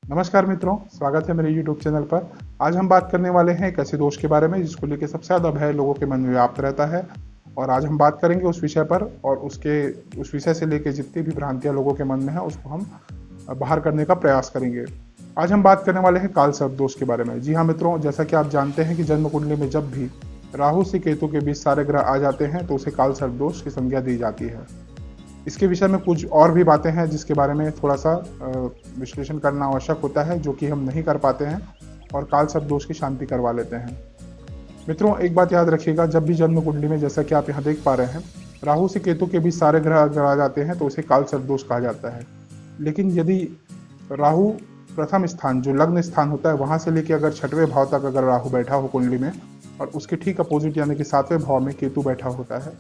नमस्कार मित्रों, स्वागत है मेरे YouTube चैनल पर। आज हम बात करने वाले हैं एक ऐसे दोष के बारे में जिसको लेकर सबसे ज़्यादा भय लोगों के मन में व्याप्त रहता है। और आज हम बात करेंगे उस विषय पर और उस विषय से लेकर जितनी भी भ्रांतियां लोगों के मन में है उसको हम बाहर करने का प्रयास करेंगे। आज हम बात करने वाले हैं काल सर्प दोष के बारे में। जी हाँ मित्रों, जैसा कि आप जानते हैं कि जन्म कुंडली में जब भी राहु से केतु के बीच सारे ग्रह आ जाते हैं तो उसे काल सर्प दोष की संज्ञा दी जाती है। इसके विषय में कुछ और भी बातें हैं जिसके बारे में थोड़ा सा विश्लेषण करना आवश्यक होता है, जो कि हम नहीं कर पाते हैं और काल सर्प दोष की शांति करवा लेते हैं। मित्रों, एक बात याद रखिएगा, जब भी जन्म कुंडली में, जैसा कि आप यहाँ देख पा रहे हैं, राहु से केतु के बीच सारे ग्रह अगर आ जाते हैं तो उसे काल सर्प दोष कहा जाता है। लेकिन यदि राहु प्रथम स्थान, जो लग्न स्थान होता है, वहां से लेकर अगर 6वें भाव तक अगर राहु बैठा हो कुंडली में और उसके ठीक अपोजिट यानी कि 7वें भाव में केतु बैठा होता है,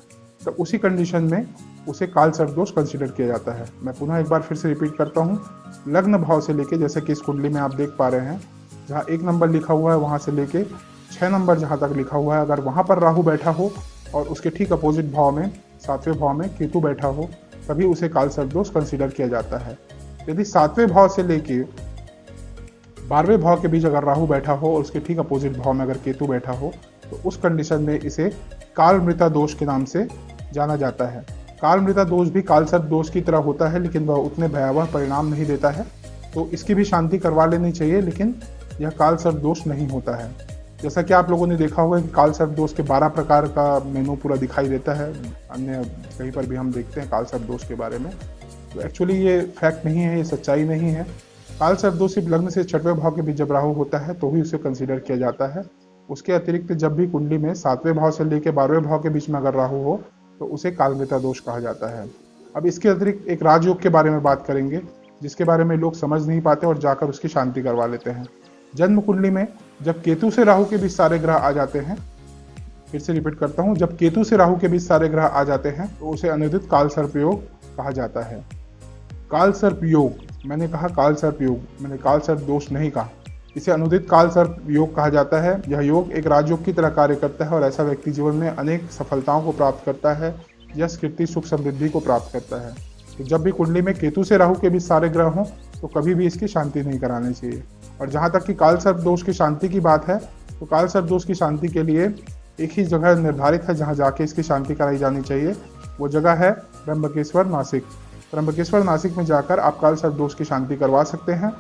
तो उसी कंडीशन में उसे काल सर्प दोष कंसिडर किया जाता है। मैं पुनः एक बार फिर से रिपीट करता हूँ, लग्न भाव से लेके, जैसे कि इस कुंडली में आप देख पा रहे हैं, जहाँ 1 नंबर लिखा हुआ है वहां से लेके 6 नंबर जहां तक लिखा हुआ है, अगर वहां पर राहु बैठा हो और उसके ठीक अपोजिट भाव में 7वें भाव में केतु बैठा हो, तभी उसे काल सर्प दोष कंसिडर किया जाता है। यदि 7वें भाव से लेके 12वें भाव के बीच अगर राहु बैठा हो और उसके ठीक अपोजिट भाव में अगर केतु बैठा हो, तो उस कंडीशन में इसे काल मृता दोष के नाम से जाना जाता है। काल मृता दोष भी काल सर्प दोष की तरह होता है, लेकिन वह उतने भयावह परिणाम नहीं देता है, तो इसकी भी शांति करवा लेनी चाहिए, लेकिन यह काल सर्प दोष नहीं होता है। जैसा कि आप लोगों ने देखा होगा कि काल सर्प दोष के 12 प्रकार का मेनू पूरा दिखाई देता है, अन्य कहीं पर भी हम देखते हैं काल सर्प दोष के बारे में। तो एक्चुअली ये फैक्ट नहीं है, ये सच्चाई नहीं है। काल सर्प दोष सिर्फ लग्न से 6वें भाव के बीच जब राहु होता है तो ही उसे कंसिडर किया जाता है। उसके अतिरिक्त जब भी कुंडली में 7वें भाव से लेकर 12वें भाव के बीच में अगर राहु हो तो उसे काल मृता दोष कहा जाता है। अब इसके अतिरिक्त एक राजयोग के बारे में बात करेंगे, जिसके बारे में लोग समझ नहीं पाते और जाकर उसकी शांति करवा लेते हैं। जन्म कुंडली में जब केतु से राहु के बीच सारे ग्रह आ जाते हैं, फिर से रिपीट करता हूं, जब केतु से राहु के बीच सारे ग्रह आ जाते हैं तो उसे अनिर्दित काल सर्प योग कहा जाता है। काल सर्प योग, मैंने कहा काल सर्प योग, मैंने काल सर्प दोष नहीं कहा। इसे अनुदित काल सर्प योग कहा जाता है। यह योग एक राजयोग की तरह कार्य करता है और ऐसा व्यक्ति जीवन में अनेक सफलताओं को प्राप्त करता है, यश कीर्ति सुख समृद्धि को प्राप्त करता है। तो जब भी कुंडली में केतु से राहु के बीच सारे ग्रह हों तो कभी भी इसकी शांति नहीं करानी चाहिए। और जहाँ तक कि काल सर्प दोष की शांति की बात है, तो काल सर्प दोष की शांति के लिए एक ही जगह निर्धारित है जहाँ जाके इसकी शांति कराई जानी चाहिए। वो जगह है त्र्यंबकेश्वर, नासिक। त्र्यंबकेश्वर, नासिक में जाकर आप काल सर्प दोष की शांति करवा सकते हैं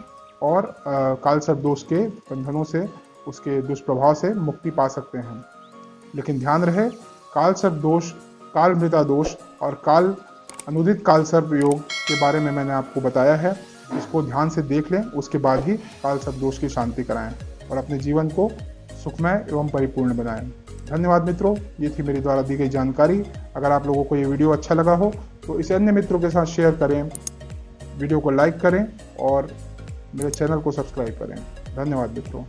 और काल सर्प दोष के बंधनों से, उसके दुष्प्रभाव से मुक्ति पा सकते हैं। लेकिन ध्यान रहे, काल सर्प दोष, काल मृता दोष और काल अनुदित काल सर्प योग के बारे में मैंने आपको बताया है। इसको ध्यान से देख लें, उसके बाद ही काल सर्प दोष की शांति कराएं और अपने जीवन को सुखमय एवं परिपूर्ण बनाएं। धन्यवाद मित्रों, ये थी मेरे द्वारा दी गई जानकारी। अगर आप लोगों को ये वीडियो अच्छा लगा हो तो इसे अन्य मित्रों के साथ शेयर करें, वीडियो को लाइक करें और मेरे चैनल को सब्सक्राइब करें। धन्यवाद मित्रों।